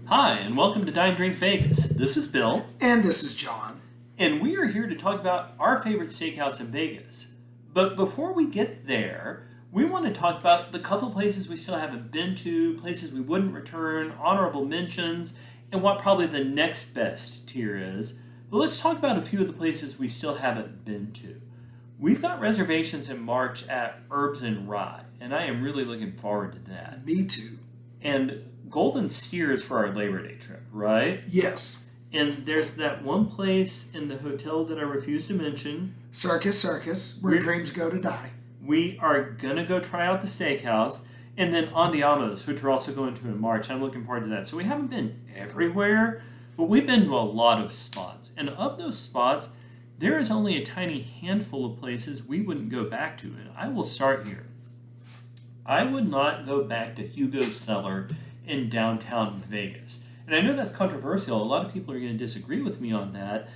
Hi, and welcome to Dine, Drink Vegas. This is Bill, And this is John. and we are here to talk about our favorite steakhouse in Vegas. But before we get there, we want to talk about the couple places we still haven't been to, places we wouldn't return, honorable mentions, and what probably the next best tier is. But let's talk about a few of the places we still haven't been to. We've got reservations in March at Herbs and Rye, and I am really looking forward to that. Me too. And Golden Steer is for our Labor Day trip, right? Yes. And there's that one place in the hotel that I refuse to mention. Circus, where dreams go to die. We are going to go try out the steakhouse. And then Andiamo's, which we're also going to in March. I'm looking forward to that. So we haven't been everywhere, but we've been to a lot of spots. And of those spots, there is only a tiny handful of places we wouldn't go back to. And I will start here. I would not go back to Hugo's Cellar in downtown Vegas. And I know that's controversial. A lot of people are going to disagree with me on that.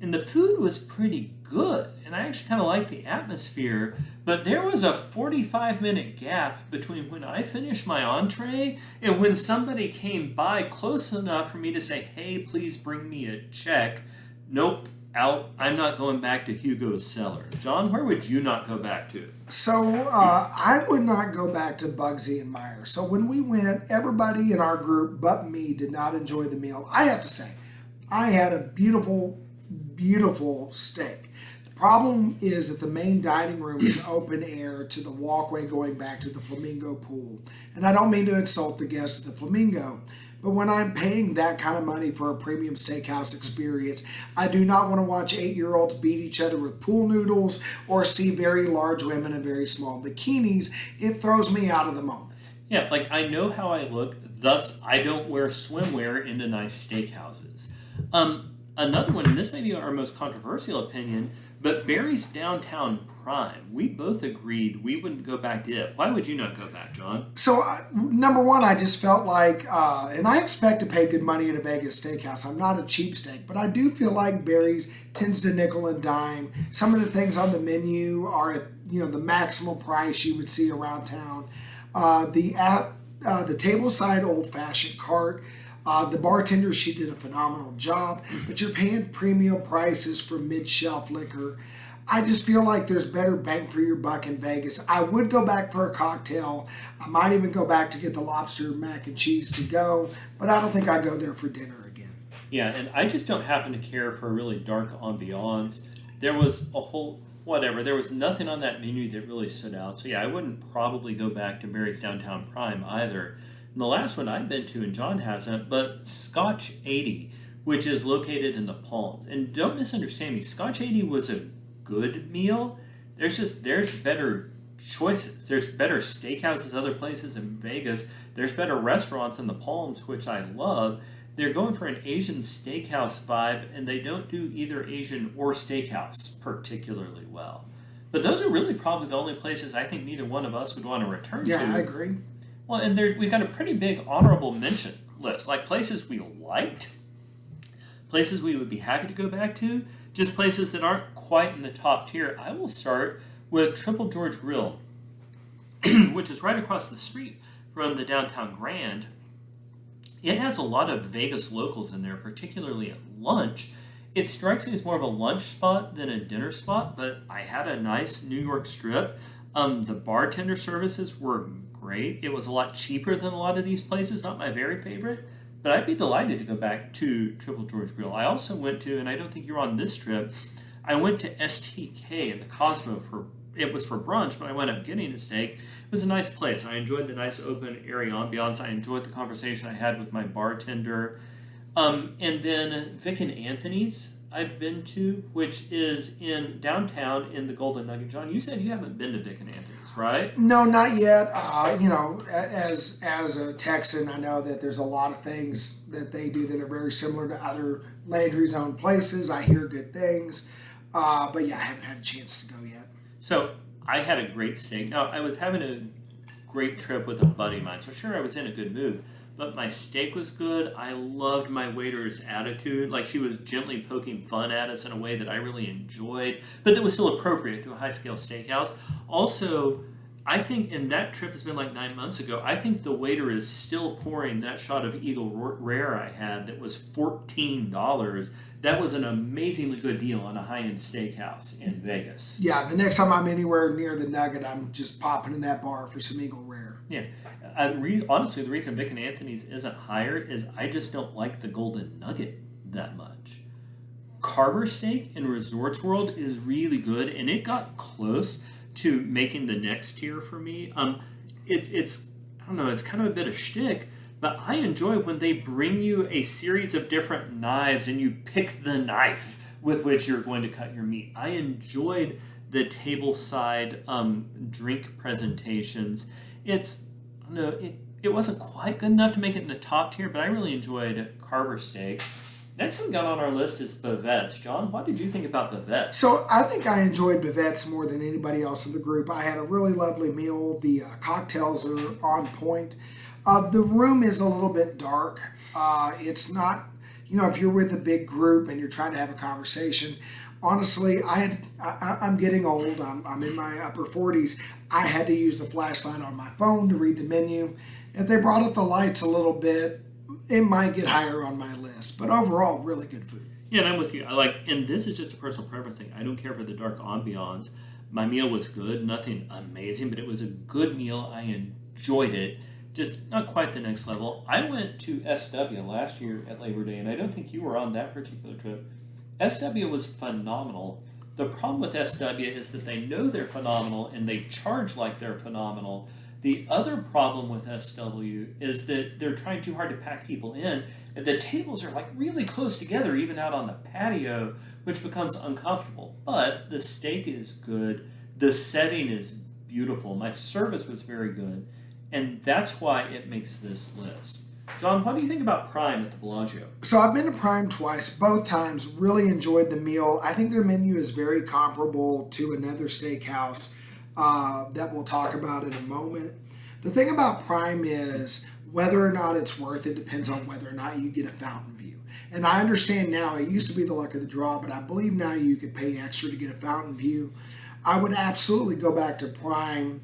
And the food was pretty good. And I actually kind of liked the atmosphere. But there was a 45-minute gap between when I finished my entree and when somebody came by close enough for me to say, hey, please bring me a check. Nope, out. I'm not going back to Hugo's Cellar. John, where would you not go back to? So I would not go back to Bugsy and Meyer. So when we went, everybody in our group but me did not enjoy the meal. I have to say, I had a beautiful, beautiful steak. The problem is that the main dining room is open air to the walkway going back to the Flamingo pool. And I don't mean to insult the guests at the Flamingo, but when I'm paying that kind of money for a premium steakhouse experience, I do not want to watch 8-year-olds beat each other with pool noodles or see very large women in very small bikinis. It throws me out of the moment. Yeah, like I know how I look, thus I don't wear swimwear into nice steakhouses. Another one, and this may be our most controversial opinion, but Barry's Downtown Prime. We both agreed we wouldn't go back to it. Why would you not go back, John? So, number one, I just felt like, and I expect to pay good money at a Vegas steakhouse. I'm not a cheapsteak, but I do feel like Barry's tends to nickel and dime. Some of the things on the menu are at the maximal price you would see around town. The tableside old fashioned cart. The bartender, she did a phenomenal job, but you're paying premium prices for mid-shelf liquor. I just feel like there's better bang for your buck in Vegas. I would go back for a cocktail. I might even go back to get the lobster mac and cheese to go, but I don't think I'd go there for dinner again. Yeah, and I just don't happen to care for a really dark ambiance. There was a whole, whatever, there was nothing on that menu that really stood out. So yeah, I wouldn't probably go back to Barry's Downtown Prime either. And the last one I've been to, and John hasn't, but Scotch 80, which is located in the Palms. And don't misunderstand me, Scotch 80 was a good meal. There's better choices. There's better steakhouses other places in Vegas. There's better restaurants in the Palms, which I love. They're going for an Asian steakhouse vibe, and they don't do either Asian or steakhouse particularly well. But those are really probably the only places I think neither one of us would want to return to. Yeah, I agree. Well, and we've got a pretty big honorable mention list, like places we liked, places we would be happy to go back to, just places that aren't quite in the top tier. I will start with Triple George Grill, which is right across the street from the Downtown Grand. It has a lot of Vegas locals in there, particularly at lunch. It strikes me as more of a lunch spot than a dinner spot, but I had a nice New York strip. The bartender services were great. It was a lot cheaper than a lot of these places, not my very favorite, but I'd be delighted to go back to Triple George Grill. I also went to, and I don't think you're on this trip, I went to STK in the Cosmo it was for brunch, but I wound up getting a steak. It was a nice place. I enjoyed the nice open area ambiance. I enjoyed the conversation I had with my bartender. And then Vic and Anthony's I've been to, which is in downtown in the Golden Nugget. John, you said you haven't been to Vic and Anthony's, right? No, not yet. As a Texan, I know that there's a lot of things that they do that are very similar to other Landry Zone places. I hear good things, but yeah, I haven't had a chance to go yet. So I had a great steak. Now I was having a great trip with a buddy of mine, so sure I was in a good mood. But my steak was good. I loved my waiter's attitude. Like, she was gently poking fun at us in a way that I really enjoyed, but that was still appropriate to a high-scale steakhouse. Also, I think, and that trip has been like 9 months ago, I think the waiter is still pouring that shot of Eagle Rare I had that was $14. That was an amazingly good deal on a high-end steakhouse in Vegas. Yeah, the next time I'm anywhere near the Nugget, I'm just popping in that bar for some Eagle Rare. Yeah. Honestly, the reason Vic and Anthony's isn't higher is I just don't like the Golden Nugget that much. Carver Steak in Resorts World is really good, and it got close to making the next tier for me. It's I don't know, it's kind of a bit of shtick, but I enjoy when they bring you a series of different knives and you pick the knife with which you're going to cut your meat. I enjoyed the tableside drink presentations. I don't know, it wasn't quite good enough to make it in the top tier, but I really enjoyed Carver Steak. Next one got on our list is Bavette's. John, what did you think about Bavette's? So I think I enjoyed Bavette's more than anybody else in the group. I had a really lovely meal. The cocktails are on point. The room is a little bit dark. It's not, if you're with a big group and you're trying to have a conversation, honestly, I'm getting old. I'm in my upper 40s. I had to use the flashlight on my phone to read the menu. If they brought up the lights a little bit, it might get higher on my list. But overall, really good food. Yeah, and I'm with you. And this is just a personal preference thing. I don't care for the dark ambiance. My meal was good, nothing amazing, but it was a good meal. I enjoyed it. Just not quite the next level. I went to SW last year at Labor Day, and I don't think you were on that particular trip. SW was phenomenal. The problem with SW is that they know they're phenomenal and they charge like they're phenomenal. The other problem with SW is that they're trying too hard to pack people in, and the tables are like really close together, even out on the patio, which becomes uncomfortable. But the steak is good. The setting is beautiful. My service was very good, and that's why it makes this list. John, what do you think about Prime at the Bellagio? So I've been to Prime twice. Both times really enjoyed the meal. I think their menu is very comparable to another steakhouse that we'll talk about in a moment. The thing about Prime is whether or not it's worth it depends on whether or not you get a fountain view. And I understand now, it used to be the luck of the draw, but I believe now you could pay extra to get a fountain view. I would absolutely go back to Prime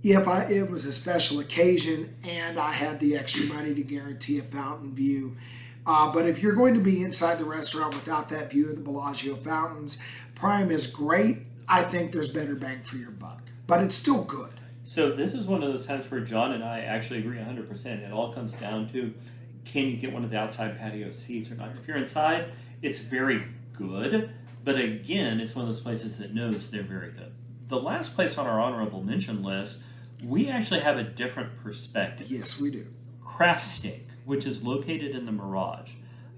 if it was a special occasion and I had the extra money to guarantee a fountain view. But if you're going to be inside the restaurant without that view of the Bellagio fountains, Prime is great. I think there's better bang for your buck, but it's still good. So this is one of those times where John and I actually agree 100%. It all comes down to, can you get one of the outside patio seats or not? If you're inside, it's very good. But again, it's one of those places that knows they're very good. The last place on our honorable mention list, we actually have a different perspective. Yes, we do. Craft Steak, which is located in the Mirage.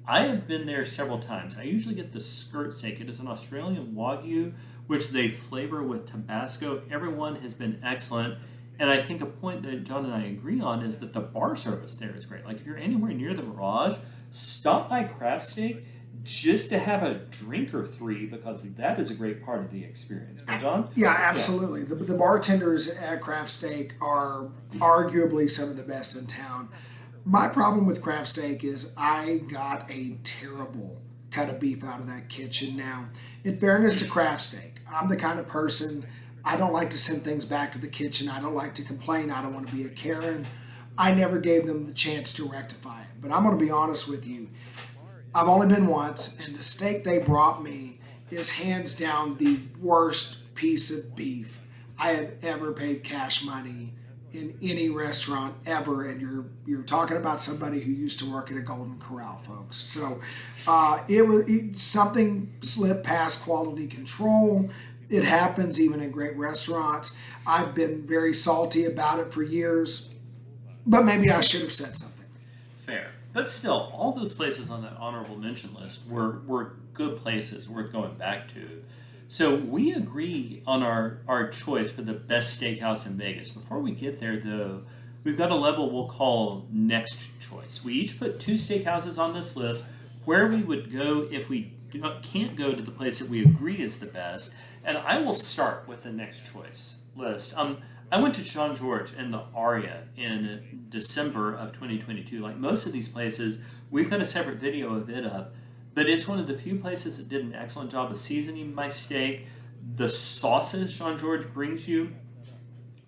I have been there several times. I usually get the skirt steak. It is an Australian Wagyu, which they flavor with Tabasco. Everyone has been excellent. And I think a point that John and I agree on is that the bar service there is great. Like if you're anywhere near the Mirage, stop by Craft Steak just to have a drink or three, because that is a great part of the experience. But John? Yeah, absolutely. Yeah. The bartenders at Craft Steak are arguably some of the best in town. My problem with Craft Steak is I got a terrible cut of beef out of that kitchen now. In fairness to Craft Steak, I'm the kind of person, I don't like to send things back to the kitchen. I don't like to complain. I don't want to be a Karen. I never gave them the chance to rectify it. But I'm going to be honest with you. I've only been once, and the steak they brought me is hands down the worst piece of beef I have ever paid cash money in any restaurant ever. And you're talking about somebody who used to work at a Golden Corral, folks. So something slipped past quality control. It happens even in great restaurants. I've been very salty about it for years, but maybe I should have said something. Fair. But still, all those places on that honorable mention list were good places worth going back to. So we agree on our choice for the best steakhouse in Vegas. Before we get there, though, we've got a level we'll call next choice. We each put two steakhouses on this list where we would go if we can't go to the place that we agree is the best. And I will start with the next choice list. I went to Jean Georges and the Aria in December of 2022. Like most of these places, we've got a separate video of it up, but it's one of the few places that did an excellent job of seasoning my steak. The sauces Jean Georges brings you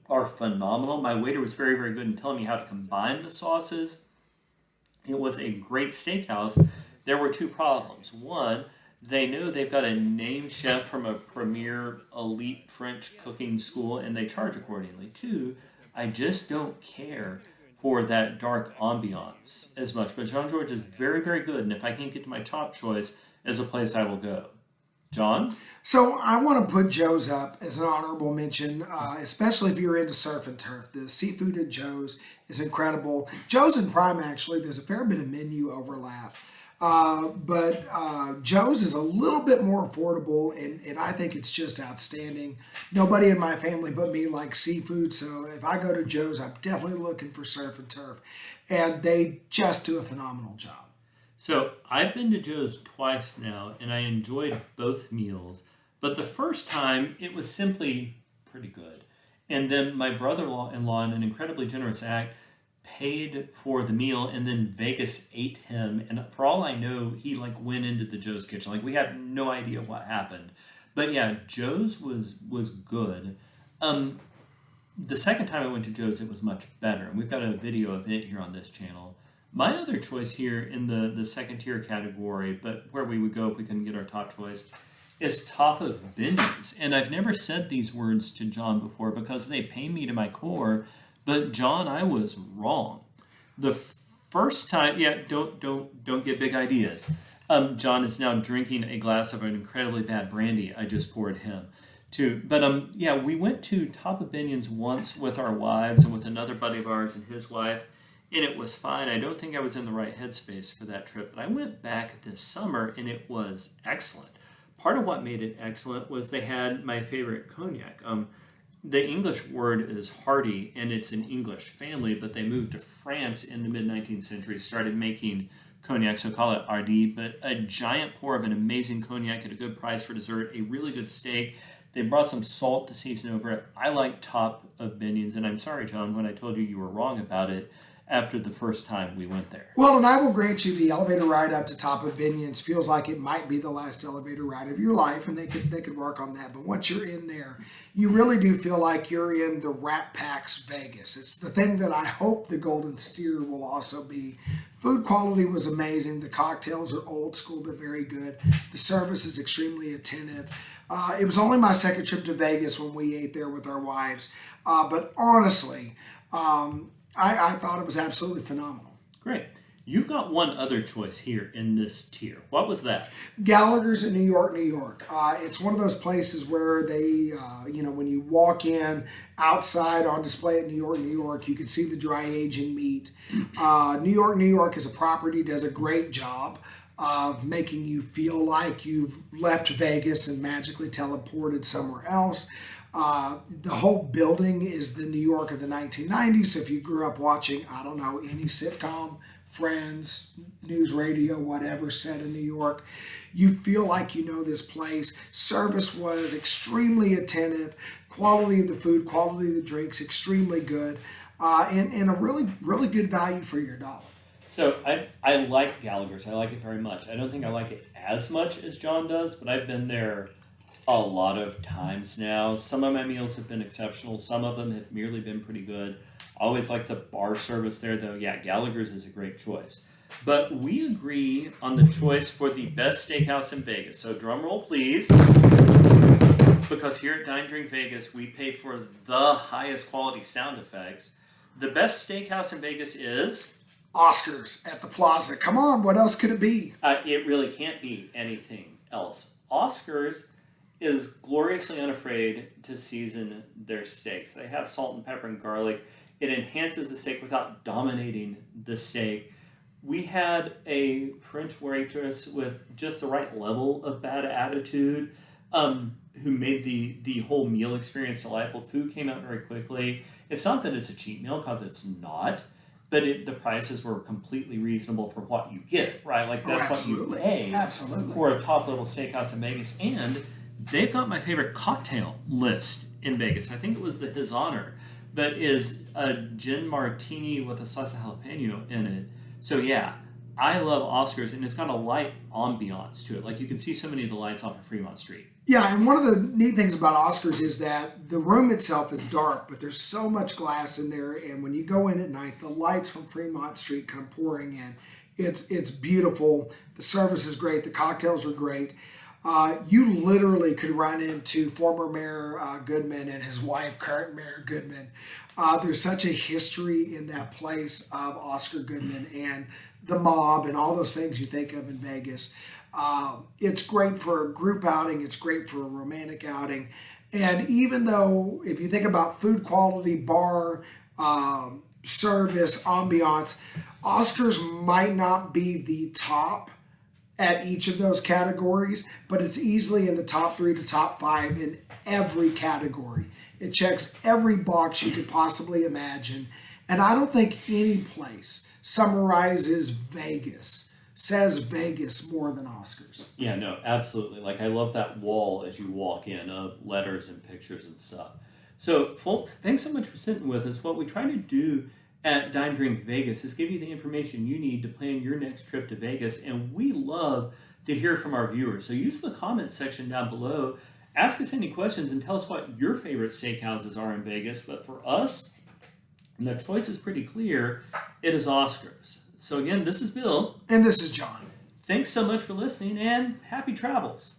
are phenomenal. My waiter was very, very good in telling me how to combine the sauces. It was a great steakhouse. There were two problems. One, they know they've got a named chef from a premier elite French cooking school and they charge accordingly. Two, I just don't care for that dark ambiance as much. But Jean George is very, very good. And if I can't get to my top choice, as a place I will go. John? So I want to put Joe's up as an honorable mention, especially if you're into surf and turf. The seafood at Joe's is incredible. Joe's and Prime, actually, there's a fair bit of menu overlap. But Joe's is a little bit more affordable, and I think it's just outstanding. Nobody in my family but me likes seafood, so if I go to Joe's, I'm definitely looking for surf and turf. And they just do a phenomenal job. So I've been to Joe's twice now, and I enjoyed both meals. But the first time, it was simply pretty good. And then my brother-in-law, in an incredibly generous act, paid for the meal, and then Vegas ate him. And for all I know, he went into the Joe's kitchen. We have no idea what happened. But yeah, Joe's was good. The second time I went to Joe's, it was much better. And we've got a video of it here on this channel. My other choice here in the second tier category, but where we would go if we couldn't get our top choice, is top of binions. And I've never said these words to John before because they pain me to my core. But John, I was wrong. The first time, don't get big ideas. John is now drinking a glass of an incredibly bad brandy I just poured him. But we went to Top of Binions once with our wives and with another buddy of ours and his wife. And it was fine. I don't think I was in the right headspace for that trip, but I went back this summer and it was excellent. Part of what made it excellent was they had my favorite cognac. The English word is hardy and it's an English family, but they moved to France in the mid-19th century, started making cognac, so call it hardy, but a giant pour of an amazing cognac at a good price for dessert, a really good steak. They brought some salt to season over it. I like Top of Binions, and I'm sorry, John, when I told you were wrong about it after the first time we went there. Well, and I will grant you the elevator ride up to Top of Binions feels like it might be the last elevator ride of your life, and they could work on that. But once you're in there, you really do feel like you're in the Rat Pack's Vegas. It's the thing that I hope the Golden Steer will also be. Food quality was amazing. The cocktails are old school but very good. The service is extremely attentive. It was only my second trip to Vegas when we ate there with our wives. But honestly, I thought it was absolutely phenomenal. Great. You've got one other choice here in this tier. What was that? Gallagher's in New York, New York. It's one of those places where they, when you walk in outside on display at New York, New York, you can see the dry aging meat. New York, New York as a property does a great job of making you feel like you've left Vegas and magically teleported somewhere else. The whole building is the New York of the 1990s. So if you grew up watching, I don't know, any sitcom, Friends, news radio, whatever, set in New York, you feel like you know this place. Service was extremely attentive. Quality of the food, quality of the drinks, extremely good. And a really, really good value for your dollar. So I like Gallagher's. I like it very much. I don't think I like it as much as John does, but I've been there a lot of times now. Some of my meals have been exceptional. Some of them have merely been pretty good. I always like the bar service there, though. Yeah, Gallagher's is a great choice. But we agree on the choice for the best steakhouse in Vegas. So drum roll, please. Because here at Dine Drink Vegas, we pay for the highest quality sound effects. The best steakhouse in Vegas is Oscar's at the Plaza. Come on, what else could it be? It really can't be anything else. Oscar's is gloriously unafraid to season their steaks. They have salt and pepper and garlic. It enhances the steak without dominating the steak. We had a French waitress with just the right level of bad attitude who made the whole meal experience delightful. Food came out very quickly. It's not that it's a cheap meal, because it's not, but the prices were completely reasonable for what you get, right? That's what you pay for a top-level steakhouse in Vegas. And they've got my favorite cocktail list in Vegas. I think it was His Honor, but is a gin martini with a slice of jalapeno in it. So yeah, I love Oscars, and it's got a light ambiance to it. Like, you can see so many of the lights off of Fremont Street. Yeah, and one of the neat things about Oscars is that the room itself is dark, but there's so much glass in there, and when you go in at night, the lights from Fremont Street come pouring in. It's beautiful. The service is great. The cocktails are great. You literally could run into former Mayor Goodman and his wife, current Mayor Goodman. There's such a history in that place of Oscar Goodman and the mob and all those things you think of in Vegas. It's great for a group outing. It's great for a romantic outing. And even though, if you think about food quality, bar, service, ambiance, Oscars might not be the top at each of those categories, but it's easily in the top 3 to top 5 in every category. It checks every box you could possibly imagine. And I don't think any place summarizes Vegas, says Vegas more than Oscars. Yeah, no, absolutely. Like, I love that wall as you walk in of letters and pictures and stuff. So, folks, thanks so much for sitting with us. What we try to do at Dine Drink Vegas is give you the information you need to plan your next trip to Vegas, and we love to hear from our viewers. So use the comments section down below. Ask us any questions and tell us what your favorite steakhouses are in Vegas. But for us, the choice is pretty clear. It is Oscars. So again, this is Bill. And this is John. Thanks so much for listening, and happy travels.